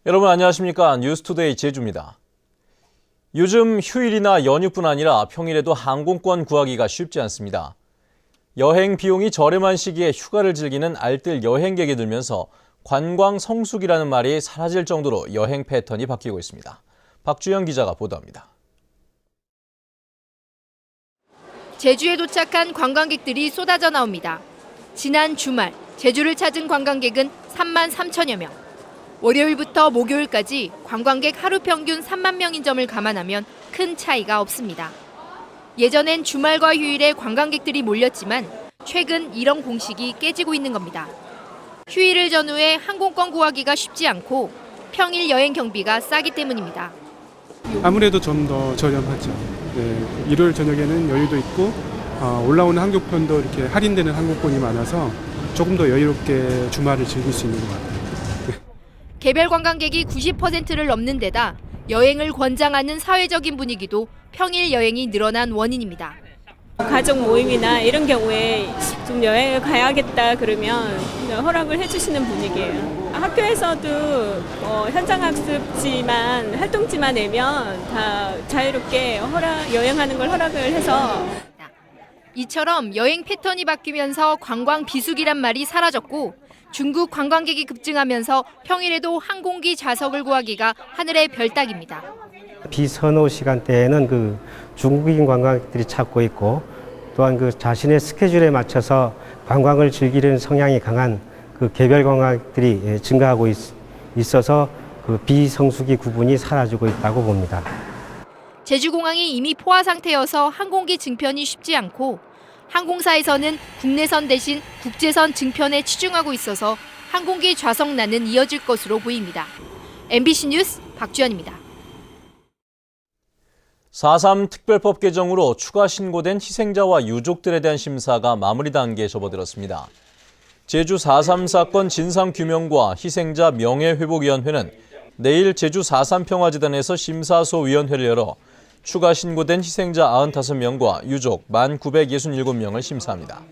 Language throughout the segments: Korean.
여러분 안녕하십니까? 뉴스투데이 제주입니다. 요즘 휴일이나 연휴뿐 아니라 평일에도 항공권 구하기가 쉽지 않습니다. 여행 비용이 저렴한 시기에 휴가를 즐기는 알뜰 여행객이 늘면서 관광 성수기라는 말이 사라질 정도로 여행 패턴이 바뀌고 있습니다. 박주영 기자가 보도합니다. 제주에 도착한 관광객들이 쏟아져 나옵니다. 지난 주말 제주를 찾은 관광객은 3만 3천여 명. 월요일부터 목요일까지 관광객 하루 평균 3만 명인 점을 감안하면 큰 차이가 없습니다. 예전엔 주말과 휴일에 관광객들이 몰렸지만 최근 이런 공식이 깨지고 있는 겁니다. 휴일을 전후해 항공권 구하기가 쉽지 않고 평일 여행 경비가 싸기 때문입니다. 아무래도 좀 더 저렴하죠. 네, 일요일 저녁에는 여유도 있고 올라오는 항공편도 이렇게 할인되는 항공권이 많아서 조금 더 여유롭게 주말을 즐길 수 있는 것 같아요. 개별 관광객이 90%를 넘는 데다 여행을 권장하는 사회적인 분위기도 평일 여행이 늘어난 원인입니다. 가족 모임이나 이런 경우에 좀 여행을 가야겠다 그러면 허락을 해주시는 분위기예요. 학교에서도 현장 학습지만 활동지만 내면 다 자유롭게 여행하는 걸 허락을 해서 이처럼 여행 패턴이 바뀌면서 관광 비수기란 말이 사라졌고 중국 관광객이 급증하면서 평일에도 항공기 좌석을 구하기가 하늘의 별 따기입니다. 비선호 시간대에는 중국인 관광객들이 찾고 있고 또한 자신의 스케줄에 맞춰서 관광을 즐기는 성향이 강한 개별 관광객들이 증가하고 있어서 비성수기 구분이 사라지고 있다고 봅니다. 제주공항이 이미 포화 상태여서 항공기 증편이 쉽지 않고 항공사에서는 국내선 대신 국제선 증편에 치중하고 있어서 항공기 좌석난은 이어질 것으로 보입니다. MBC 뉴스 박주연입니다. 4.3 특별법 개정으로 추가 신고된 희생자와 유족들에 대한 심사가 마무리 단계에 접어들었습니다. 제주 4.3 사건 진상규명과 희생자 명예회복위원회는 내일 제주 4.3 평화재단에서 심사소위원회를 열어 추가 신고된 희생자 95명과 유족 1,967명을 심사합니다.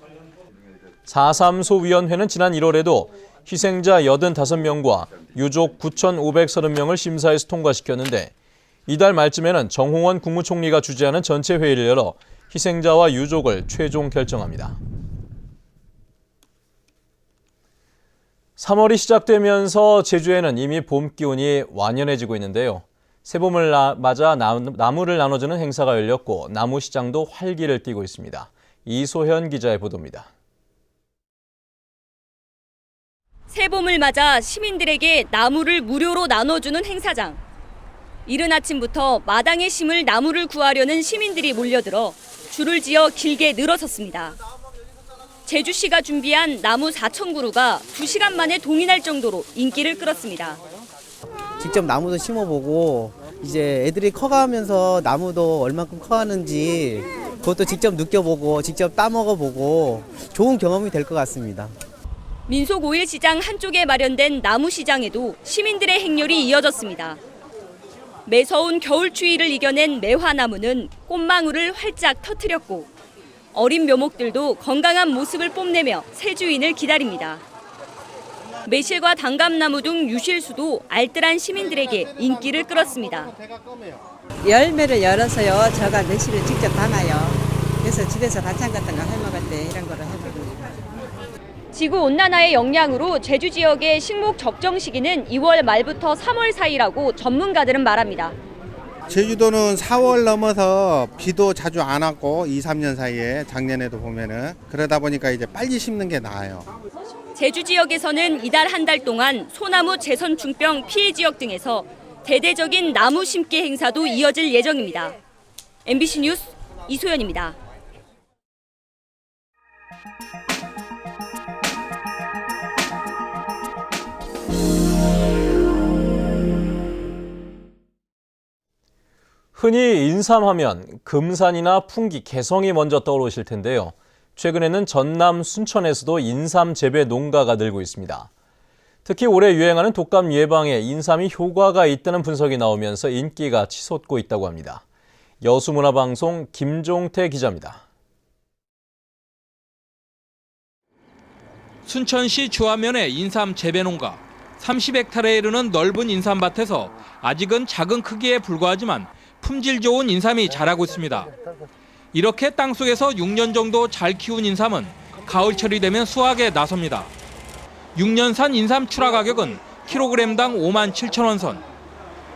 4.3 소위원회는 지난 1월에도 희생자 85명과 유족 9,530명을 심사해서 통과시켰는데 이달 말쯤에는 정홍원 국무총리가 주재하는 전체 회의를 열어 희생자와 유족을 최종 결정합니다. 3월이 시작되면서 제주에는 이미 봄 기온이 완연해지고 있는데요. 새봄을 맞아 나무를 나눠주는 행사가 열렸고 나무 시장도 활기를 띠고 있습니다. 이소현 기자의 보도입니다. 새봄을 맞아 시민들에게 나무를 무료로 나눠주는 행사장. 이른 아침부터 마당에 심을 나무를 구하려는 시민들이 몰려들어 줄을 지어 길게 늘어섰습니다. 제주시가 준비한 나무 4,000그루가 2시간 만에 동인할 정도로 인기를 끌었습니다. 직접 나무도 심어보고 이제 애들이 커가면서 나무도 얼만큼 커가는지 그것도 직접 느껴보고 직접 따먹어보고 좋은 경험이 될 것 같습니다. 민속 5일 시장 한쪽에 마련된 나무 시장에도 시민들의 행렬이 이어졌습니다. 매서운 겨울 추위를 이겨낸 매화나무는 꽃망울을 활짝 터뜨렸고 어린 묘목들도 건강한 모습을 뽐내며 새 주인을 기다립니다. 매실과 단감나무 등 유실수도 알뜰한 시민들에게 인기를 끌었습니다. 열매를 열어서요. 제가 매실을 직접 담아요. 그래서 집에서 반찬 같은 거 해먹을 때 이런 거를 해먹습니다. 지구온난화의 영향으로 제주 지역의 식목 적정 시기는 2월 말부터 3월 사이라고 전문가들은 말합니다. 제주도는 4월 넘어서 비도 자주 안 왔고 2, 3년 사이에 작년에도 보면은 그러다 보니까 이제 빨리 심는 게 나아요. 제주 지역에서는 이달 한 달 동안 소나무 재선 중병 피해 지역 등에서 대대적인 나무 심기 행사도 이어질 예정입니다. MBC 뉴스 이소연입니다. 흔히 인삼하면 금산이나 풍기, 개성이 먼저 떠오르실 텐데요. 최근에는 전남 순천에서도 인삼 재배 농가가 늘고 있습니다. 특히 올해 유행하는 독감 예방에 인삼이 효과가 있다는 분석이 나오면서 인기가 치솟고 있다고 합니다. 여수문화방송 김종태 기자입니다. 순천시 주화면의 인삼 재배농가. 30헥타르에 이르는 넓은 인삼밭에서 아직은 작은 크기에 불과하지만 품질 좋은 인삼이 자라고 있습니다. 이렇게 땅속에서 6년 정도 잘 키운 인삼은 가을철이 되면 수확에 나섭니다. 6년산 인삼 출하 가격은 킬로그램당 57,000원 선.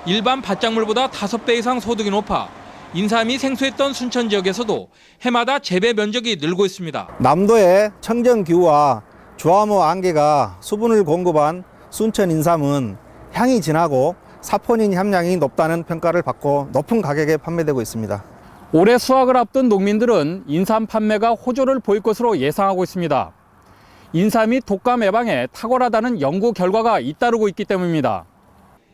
일반 밭작물보다 5배 이상 소득이 높아 인삼이 생소했던 순천 지역에서도 해마다 재배 면적이 늘고 있습니다. 남도의 청정기후와 조화모 안개가 수분을 공급한 순천 인삼은 향이 진하고 사포닌 함량이 높다는 평가를 받고 높은 가격에 판매되고 있습니다. 올해 수확을 앞둔 농민들은 인삼 판매가 호조를 보일 것으로 예상하고 있습니다. 인삼이 독감 예방에 탁월하다는 연구 결과가 잇따르고 있기 때문입니다.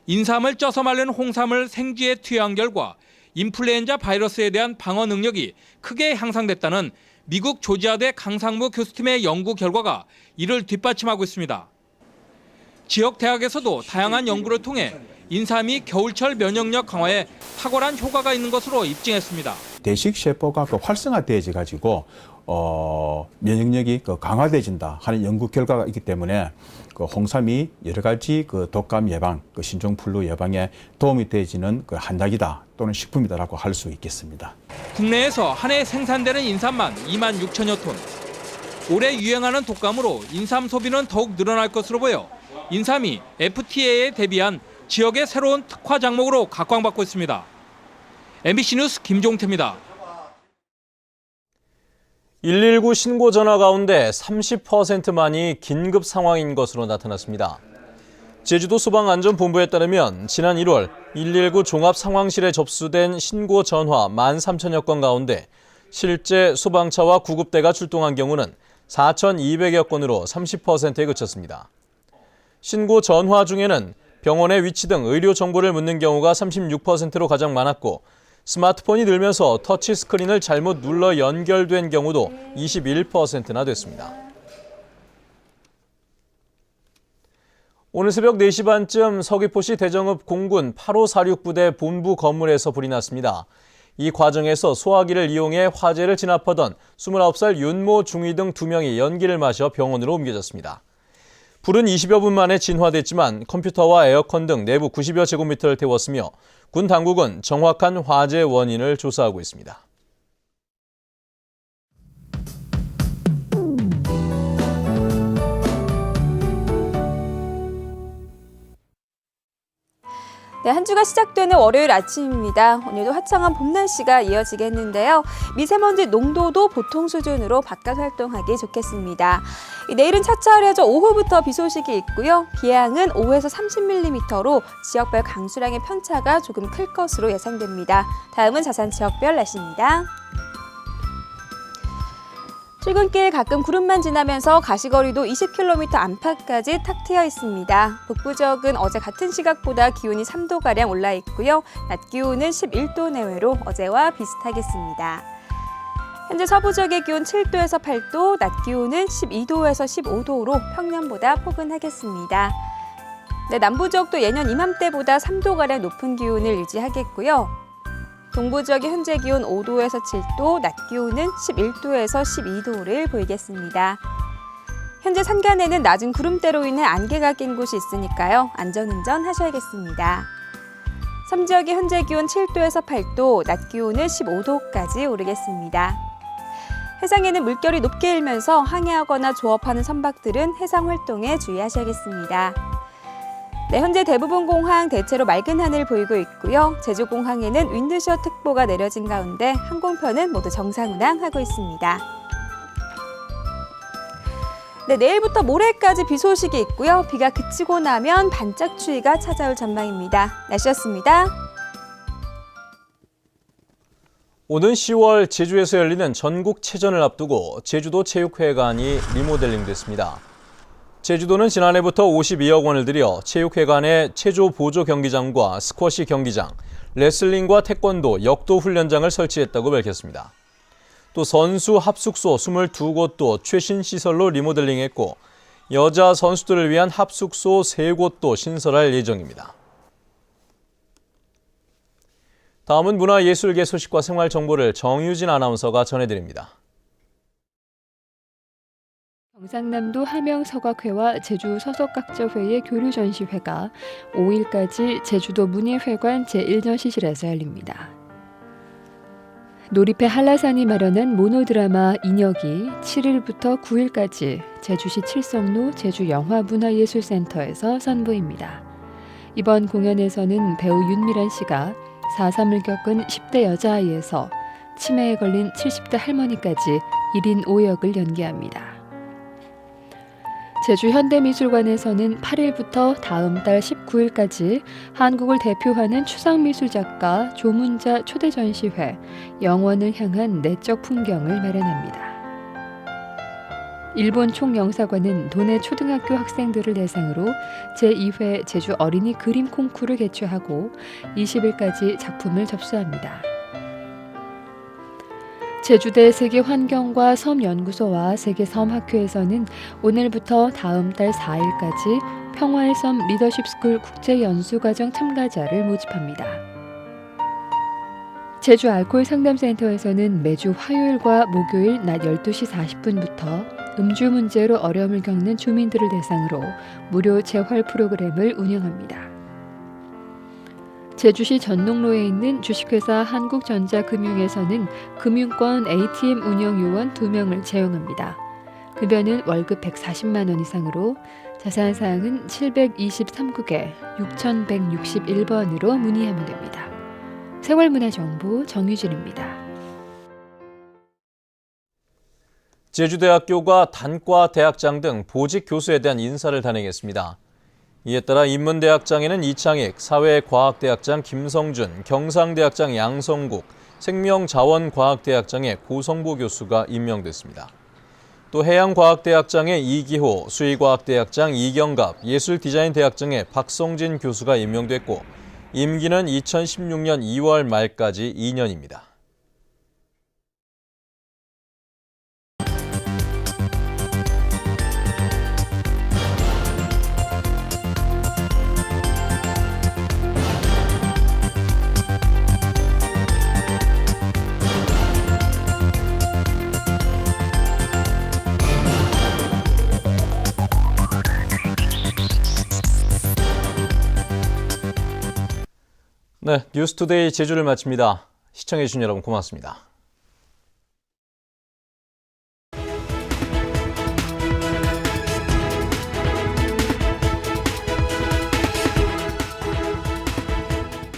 인삼을 쪄서 말린 홍삼을 생쥐에 투여한 결과 인플루엔자 바이러스에 대한 방어 능력이 크게 향상됐다는 미국 조지아대 강상무 교수팀의 연구 결과가 이를 뒷받침하고 있습니다. 지역 대학에서도 다양한 연구를 통해 인삼이 겨울철 면역력 강화에 탁월한 효과가 있는 것으로 입증했습니다. 대식 세포가 활성화되어져 가지고 면역력이 강화되어진다 하는 연구 결과가 있기 때문에 홍삼이 여러 가지 독감 예방, 신종플루 예방에 도움이 되어지는 한약이다 또는 식품이다라고 할 수 있겠습니다. 국내에서 한 해 생산되는 인삼만 26,000여 톤. 올해 유행하는 독감으로 인삼 소비는 더욱 늘어날 것으로 보여 인삼이 FTA에 대비한 지역의 새로운 특화 작목으로 각광받고 있습니다. MBC 뉴스 김종태입니다. 119 신고 전화 가운데 30%만이 긴급 상황인 것으로 나타났습니다. 제주도 소방안전본부에 따르면 지난 1월 119 종합상황실에 접수된 신고 전화 13,000여 건 가운데 실제 소방차와 구급대가 출동한 경우는 4,200여 건으로 30%에 그쳤습니다. 신고 전화 중에는 병원의 위치 등 의료 정보를 묻는 경우가 36%로 가장 많았고 스마트폰이 늘면서 터치스크린을 잘못 눌러 연결된 경우도 21%나 됐습니다. 오늘 새벽 4시 반쯤 서귀포시 대정읍 공군 8546부대 본부 건물에서 불이 났습니다. 이 과정에서 소화기를 이용해 화재를 진압하던 29살 윤모 중위 등 2명이 연기를 마셔 병원으로 옮겨졌습니다. 불은 20여 분 만에 진화됐지만 컴퓨터와 에어컨 등 내부 90여 제곱미터를 태웠으며 군 당국은 정확한 화재 원인을 조사하고 있습니다. 네, 한 주가 시작되는 월요일 아침입니다. 오늘도 화창한 봄 날씨가 이어지겠는데요. 미세먼지 농도도 보통 수준으로 바깥 활동하기 좋겠습니다. 내일은 차차 흐려져 오후부터 비 소식이 있고요. 비양은 5에서 30mm로 지역별 강수량의 편차가 조금 클 것으로 예상됩니다. 다음은 자산 지역별 날씨입니다. 출근길 가끔 구름만 지나면서 가시거리도 20km 안팎까지 탁 트여 있습니다. 북부 지역은 어제 같은 시각보다 기온이 3도가량 올라 있고요. 낮 기온은 11도 내외로 어제와 비슷하겠습니다. 현재 서부 지역의 기온 7도에서 8도, 낮 기온은 12도에서 15도로 평년보다 포근하겠습니다. 네, 남부 지역도 예년 이맘때보다 3도가량 높은 기온을 유지하겠고요. 동부 지역의 현재 기온 5도에서 7도, 낮 기온은 11도에서 12도를 보이겠습니다. 현재 산간에는 낮은 구름대로 인해 안개가 낀 곳이 있으니까요. 안전운전 하셔야겠습니다. 섬 지역의 현재 기온 7도에서 8도, 낮 기온은 15도까지 오르겠습니다. 해상에는 물결이 높게 일면서 항해하거나 조업하는 선박들은 해상 활동에 주의하셔야겠습니다. 네, 현재 대부분 공항 대체로 맑은 하늘 보이고 있고요. 제주공항에는 윈드시어 특보가 내려진 가운데 항공편은 모두 정상 운항하고 있습니다. 네, 내일부터 모레까지 비 소식이 있고요. 비가 그치고 나면 반짝 추위가 찾아올 전망입니다. 날씨였습니다. 오는 10월 제주에서 열리는 전국체전을 앞두고 제주도 체육회관이 리모델링됐습니다. 제주도는 지난해부터 52억 원을 들여 체육회관에 체조 보조 경기장과 스쿼시 경기장, 레슬링과 태권도, 역도 훈련장을 설치했다고 밝혔습니다. 또 선수 합숙소 22곳도 최신 시설로 리모델링했고 여자 선수들을 위한 합숙소 3곳도 신설할 예정입니다. 다음은 문화예술계 소식과 생활 정보를 정유진 아나운서가 전해드립니다. 경상남도 함영서각회와 제주 서석각저회의 교류전시회가 5일까지 제주도 문예회관 제1전시실에서 열립니다. 놀이패 한라산이 마련한 모노드라마 인혁이 7일부터 9일까지 제주시 칠성로 제주영화문화예술센터에서 선보입니다. 이번 공연에서는 배우 윤미란 씨가 4.3을 겪은 10대 여자아이에서 치매에 걸린 70대 할머니까지 1인 5역을 연기합니다. 제주 현대미술관에서는 8일부터 다음 달 19일까지 한국을 대표하는 추상미술작가 조문자 초대전시회 영원을 향한 내적 풍경을 마련합니다. 일본 총영사관은 도내 초등학교 학생들을 대상으로 제2회 제주 어린이 그림 콩쿠르를 개최하고 20일까지 작품을 접수합니다. 제주대 세계환경과 섬연구소와 세계섬학회에서는 오늘부터 다음 달 4일까지 평화의 섬 리더십스쿨 국제연수과정 참가자를 모집합니다. 제주 알코올 상담센터에서는 매주 화요일과 목요일 낮 12시 40분부터 음주 문제로 어려움을 겪는 주민들을 대상으로 무료 재활 프로그램을 운영합니다. 제주시 전농로에 있는 주식회사 한국전자금융에서는 금융권 ATM 운영 요원 2명을 채용합니다. 급여는 월급 140만 원 이상으로 자세한 사항은 723국에 6161번으로 문의하면 됩니다. 생활문화정보 정유진입니다. 제주대학교가 단과 대학장 등 보직 교수에 대한 인사를 단행했습니다. 이에 따라 인문대학장에는 이창익, 사회과학대학장 김성준, 경상대학장 양성국, 생명자원과학대학장에 고성보 교수가 임명됐습니다. 또 해양과학대학장에 이기호, 수의과학대학장 이경갑, 예술디자인대학장에 박성진 교수가 임명됐고 임기는 2016년 2월 말까지 2년입니다. 네, 뉴스투데이 제주를 마칩니다. 시청해주신 여러분 고맙습니다.